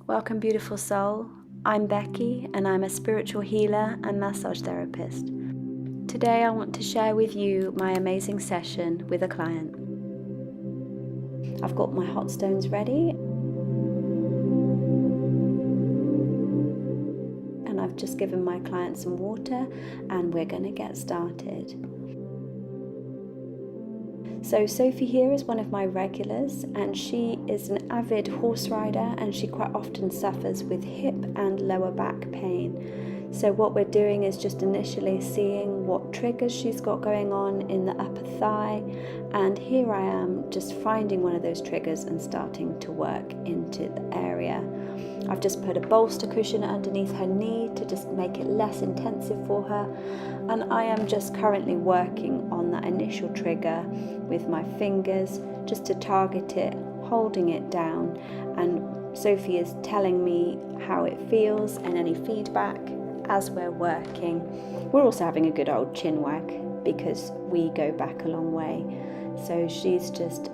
Welcome, beautiful soul. I'm Becky and I'm a spiritual healer and massage therapist. Today I want to share with you my amazing session with a client. I've got my hot stones ready and I've just given my client some water and we're going to get started. So Sophie here is one of my regulars and she is an avid horse rider and she quite often suffers with hip and lower back pain. So what we're doing is just initially seeing what triggers she's got going on in the upper thigh, and here I am just finding one of those triggers and starting to work into the area. I've just put a bolster cushion underneath her knee to just make it less intensive for her, and I am just currently working on that initial trigger with my fingers just to target it, holding it down, and Sophie is telling me how it feels and any feedback as we're working. We're also having a good old chin wag because we go back a long way. So she's just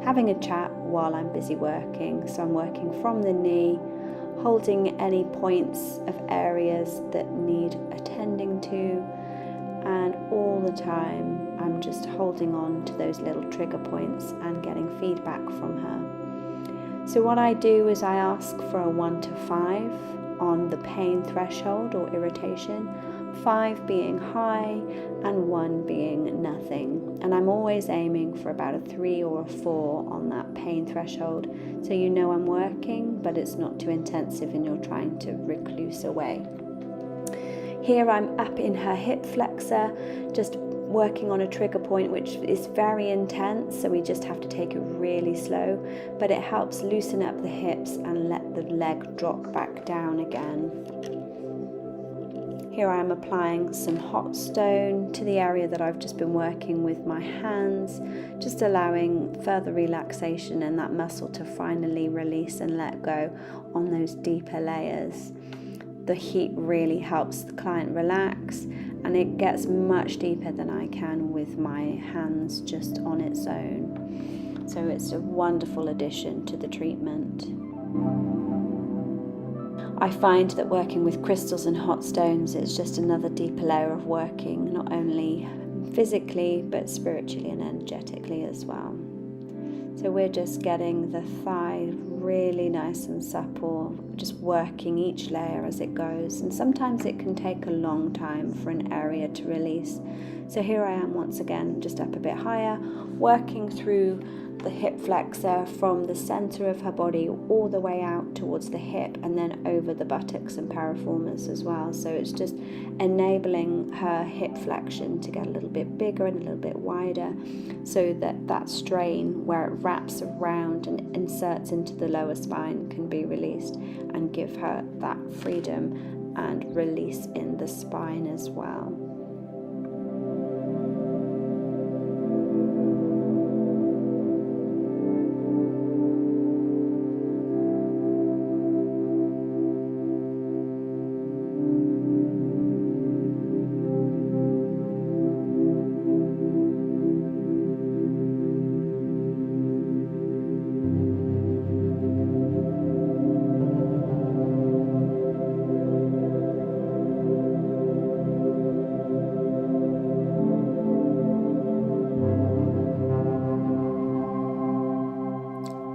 having a chat while I'm busy working. So I'm working from the knee, holding any points of areas that need attending to, and all the time I'm just holding on to those little trigger points and getting feedback from her. So what I do is I ask for a 1 to 5 on the pain threshold or irritation, 5 being high and 1 being nothing. And I'm always aiming for about a 3 or a 4 on that pain threshold, so you know I'm working, but it's not too intensive and you're trying to recluse away. Here I'm up in her hip flexor, just working on a trigger point which is very intense, so we just have to take it really slow, but it helps loosen up the hips and let the leg drop back down again. Here I am applying some hot stone to the area that I've just been working with my hands, just allowing further relaxation and that muscle to finally release and let go on those deeper layers. The heat really helps the client relax, and it gets much deeper than I can with my hands just on its own. So it's a wonderful addition to the treatment. I find that working with crystals and hot stones is just another deeper layer of working, not only physically but spiritually and energetically as well. So we're just getting the thigh really nice and supple, just working each layer as it goes, and sometimes it can take a long time for an area to release. So here I am once again, just up a bit higher, working through the hip flexor from the center of her body all the way out towards the hip and then over the buttocks and piriformis as well. So it's just enabling her hip flexion to get a little bit bigger and a little bit wider, so that that strain where it wraps around and inserts into the lower spine can be released and give her that freedom and release in the spine as well.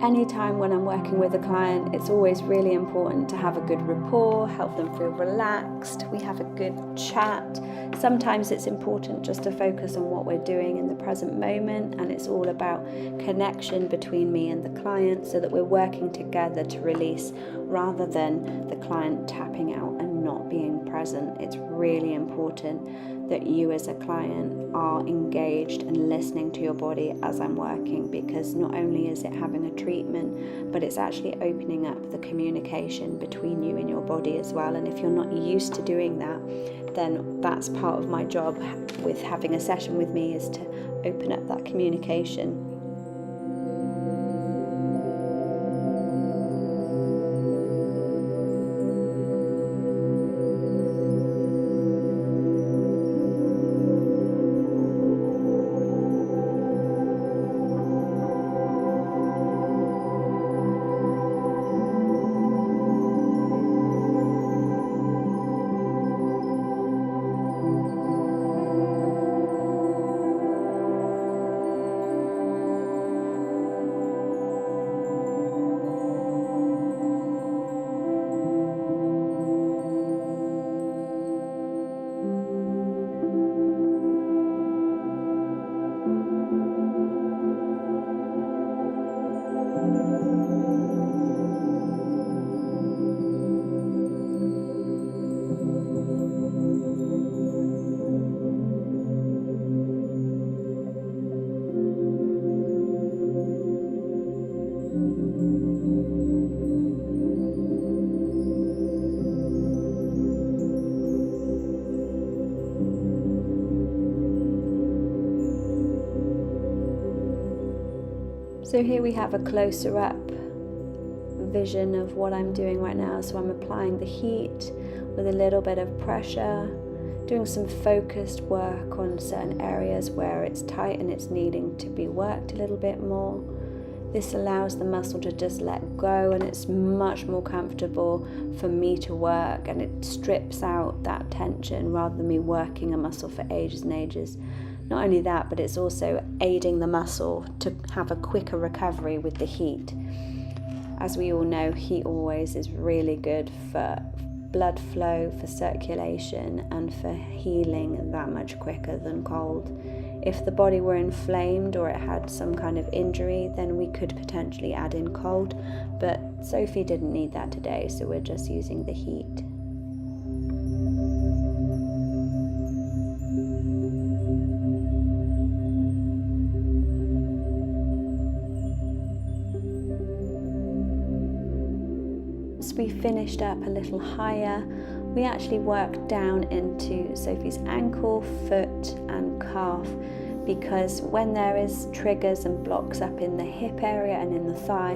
Anytime when I'm working with a client, it's always really important to have a good rapport, help them feel relaxed, we have a good chat. Sometimes it's important just to focus on what we're doing in the present moment, and it's all about connection between me and the client so that we're working together to release rather than the client tapping out and not being present. It's really important that you as a client are engaged and listening to your body as I'm working, because not only is it having a treatment, but it's actually opening up the communication between you and your body as well. And if you're not used to doing that, then that's part of my job with having a session with me, is to open up that communication. So here we have a closer up vision of what I'm doing right now. So I'm applying the heat with a little bit of pressure, doing some focused work on certain areas where it's tight and it's needing to be worked a little bit more. This allows the muscle to just let go, and it's much more comfortable for me to work, and it strips out that tension rather than me working a muscle for ages and ages. Not only that, but it's also aiding the muscle to have a quicker recovery with the heat. As we all know, heat always is really good for blood flow, for circulation, and for healing that much quicker than cold. If the body were inflamed or it had some kind of injury, then we could potentially add in cold, but Sophie didn't need that today, so we're just using the heat. Once we finished up a little higher, we actually worked down into Sophie's ankle, foot and calf, because when there is triggers and blocks up in the hip area and in the thigh,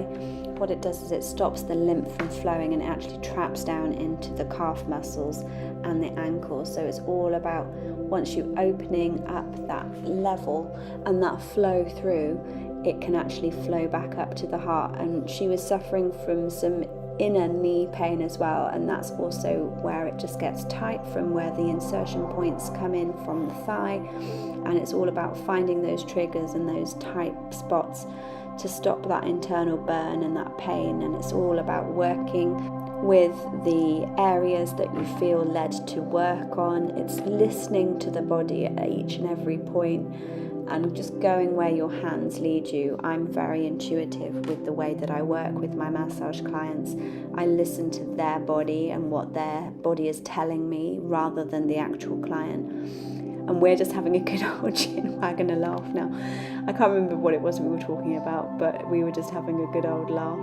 what it does is it stops the lymph from flowing, and it actually traps down into the calf muscles and the ankles. So it's all about, once you're opening up that level and that flow through, it can actually flow back up to the heart. And she was suffering from some inner knee pain as well, and that's also where it just gets tight from where the insertion points come in from the thigh, and it's all about finding those triggers and those tight spots to stop that internal burn and that pain. And it's all about working with the areas that you feel led to work on. It's listening to the body at each and every point and just going where your hands lead you. I'm very intuitive with the way that I work with my massage clients. I listen to their body and what their body is telling me rather than the actual client. And we're just having a good old chin wag and a laugh now. I can't remember what it was we were talking about, but we were just having a good old laugh.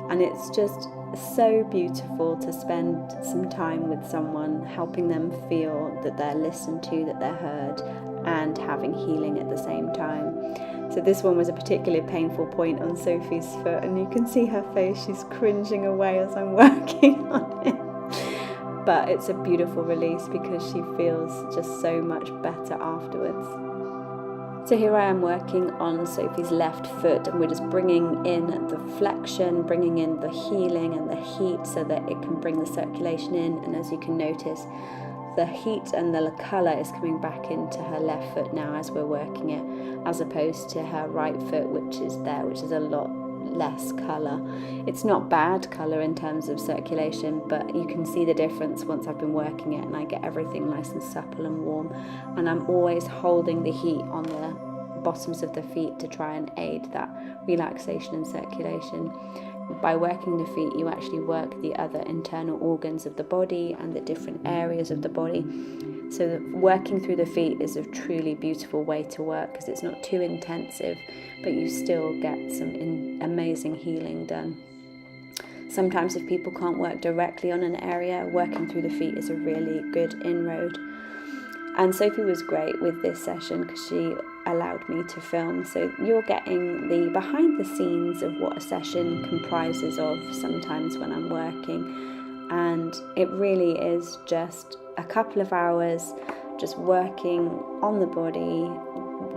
And it's just so beautiful to spend some time with someone, helping them feel that they're listened to, that they're heard, and having healing at the same time. So this one was a particularly painful point on Sophie's foot, and you can see her face, she's cringing away as I'm working on it. But it's a beautiful release because she feels just so much better afterwards. So here I am working on Sophie's left foot, and we're just bringing in the flexion, bringing in the healing and the heat so that it can bring the circulation in. And as you can notice, the heat and the colour is coming back into her left foot now as we're working it, as opposed to her right foot, which is a lot less colour. It's not bad colour in terms of circulation, but you can see the difference once I've been working it, and I get everything nice and supple and warm. And I'm always holding the heat on the bottoms of the feet to try and aid that relaxation and circulation. By working the feet, you actually work the other internal organs of the body and the different areas of the body. So that working through the feet is a truly beautiful way to work, because it's not too intensive, but you still get some amazing healing done. Sometimes if people can't work directly on an area, working through the feet is a really good inroad. And Sophie was great with this session because she allowed me to film. So you're getting the behind the scenes of what a session comprises of sometimes when I'm working. And it really is just a couple of hours just working on the body,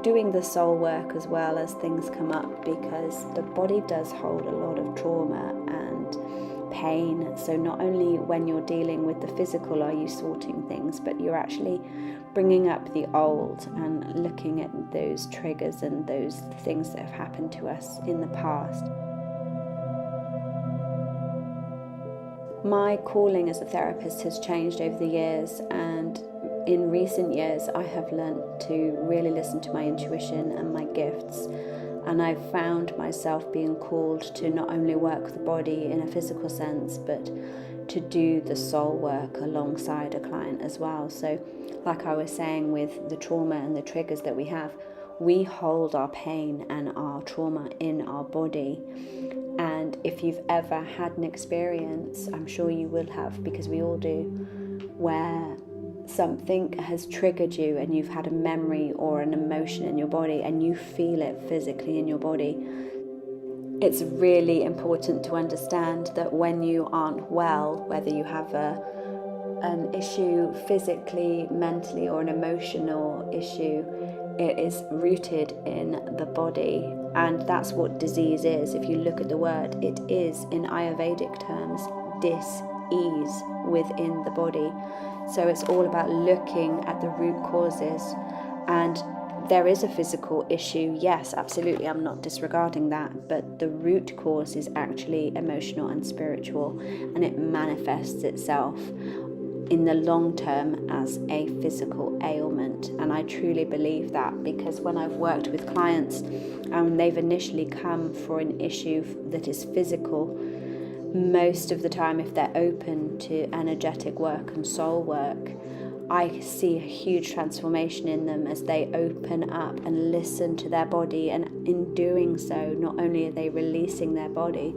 doing the soul work as well as things come up, because the body does hold a lot of trauma and pain. So not only when you're dealing with the physical are you sorting things, but you're actually bringing up the old and looking at those triggers and those things that have happened to us in the past. My calling as a therapist has changed over the years, and in recent years I have learned to really listen to my intuition and my gifts, and I've found myself being called to not only work the body in a physical sense, but to do the soul work alongside a client as well. So like I was saying, with the trauma and the triggers that we have, we hold our pain and our trauma in our body. And if you've ever had an experience, I'm sure you will have, because we all do, where something has triggered you and you've had a memory or an emotion in your body and you feel it physically in your body, it's really important to understand that when you aren't well, whether you have an issue physically, mentally, or an emotional issue, it is rooted in the body. And that's what disease is. If you look at the word, it is, in Ayurvedic terms, dis-ease within the body. So it's all about looking at the root causes. And there is a physical issue, yes, absolutely, I'm not disregarding that, but the root cause is actually emotional and spiritual, and it manifests itself in the long term as a physical ailment. And I truly believe that, because when I've worked with clients and they've initially come for an issue that is physical, most of the time, if they're open to energetic work and soul work, I see a huge transformation in them as they open up and listen to their body. And in doing so, not only are they releasing their body,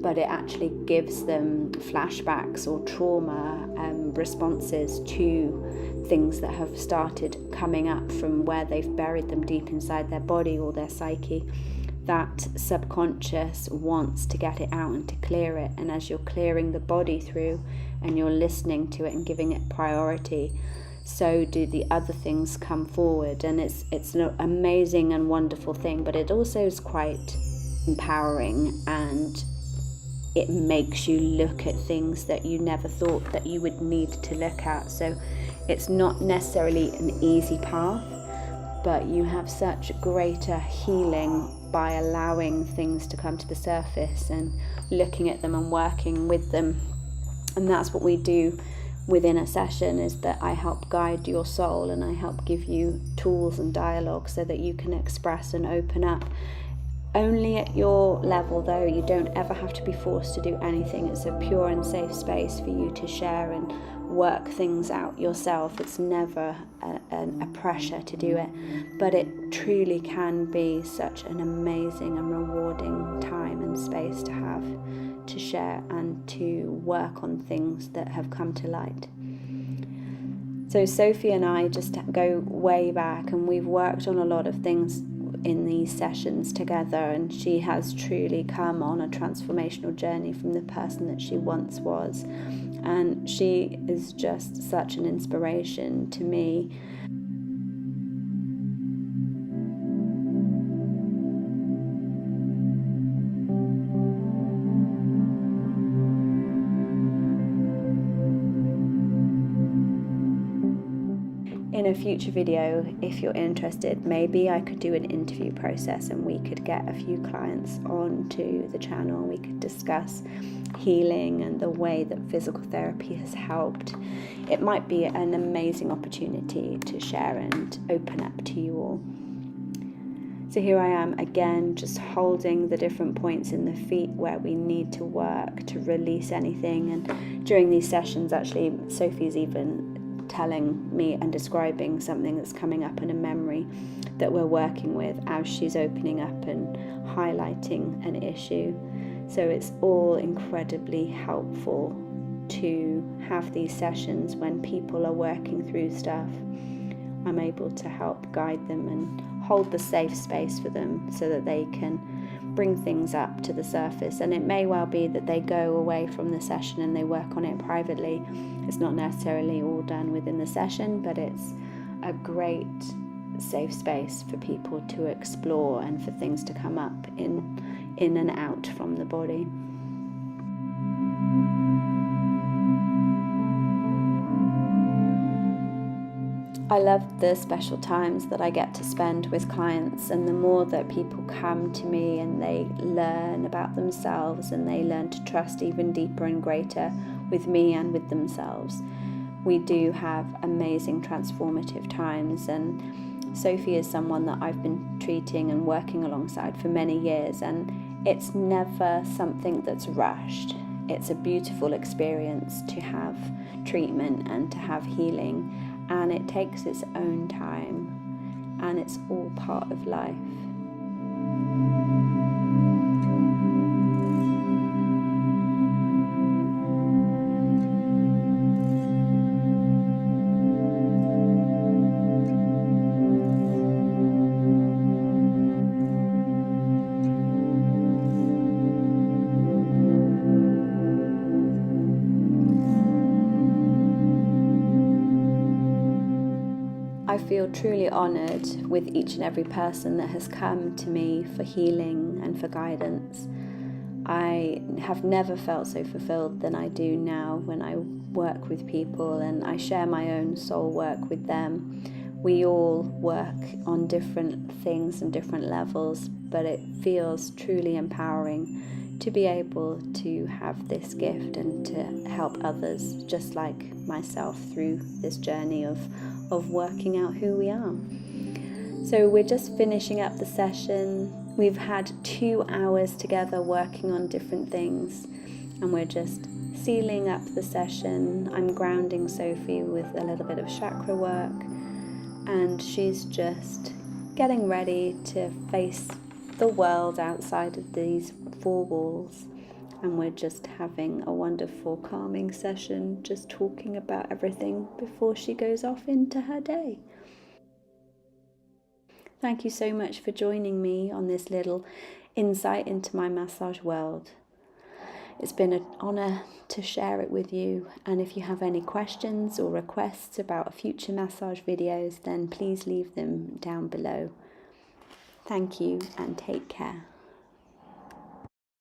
but it actually gives them flashbacks or trauma responses to things that have started coming up from where they've buried them deep inside their body or their psyche. That subconscious wants to get it out and to clear it. And as you're clearing the body through and you're listening to it and giving it priority, so do the other things come forward. And it's an amazing and wonderful thing, but it also is quite empowering, and it makes you look at things that you never thought that you would need to look at. So it's not necessarily an easy path, but you have such greater healing by allowing things to come to the surface and looking at them and working with them. And that's what we do within a session, is that I help guide your soul and I help give you tools and dialogue so that you can express and open up. Only at your level, though. You don't ever have to be forced to do anything. It's a pure and safe space for you to share and work things out yourself. It's never a pressure to do it, but it truly can be such an amazing and rewarding time and space to have to share and to work on things that have come to light. So Sophie and I just go way back, and we've worked on a lot of things in these sessions together, and she has truly come on a transformational journey from the person that she once was, and she is just such an inspiration to me. In a future video, if you're interested, maybe I could do an interview process and we could get a few clients onto the channel and we could discuss healing and the way that physical therapy has helped. It might be an amazing opportunity to share and open up to you all. So here I am again, just holding the different points in the feet where we need to work to release anything. And during these sessions, actually, Sophie's even telling me and describing something that's coming up in a memory that we're working with as she's opening up and highlighting an issue. So it's all incredibly helpful to have these sessions when people are working through stuff. I'm able to help guide them and hold the safe space for them so that they can bring things up to the surface. And it may well be that they go away from the session and they work on it privately. It's not necessarily all done within the session, but it's a great safe space for people to explore and for things to come up in and out from the body. I love the special times that I get to spend with clients, and the more that people come to me and they learn about themselves and they learn to trust even deeper and greater with me and with themselves, we do have amazing transformative times. And Sophie is someone that I've been treating and working alongside for many years, and it's never something that's rushed. It's a beautiful experience to have treatment and to have healing, and it takes its own time, and it's all part of life. I feel truly honoured with each and every person that has come to me for healing and for guidance. I have never felt so fulfilled than I do now when I work with people and I share my own soul work with them. We all work on different things and different levels, but it feels truly empowering to be able to have this gift and to help others just like myself through this journey of working out who we are. So we're just finishing up the session. We've had 2 hours together working on different things, and we're just sealing up the session. I'm grounding Sophie with a little bit of chakra work, and she's just getting ready to face the world outside of these 4 walls. And we're just having a wonderful calming session, just talking about everything before she goes off into her day. Thank you so much for joining me on this little insight into my massage world. It's been an honour to share it with you, and if you have any questions or requests about future massage videos, then please leave them down below. Thank you and take care.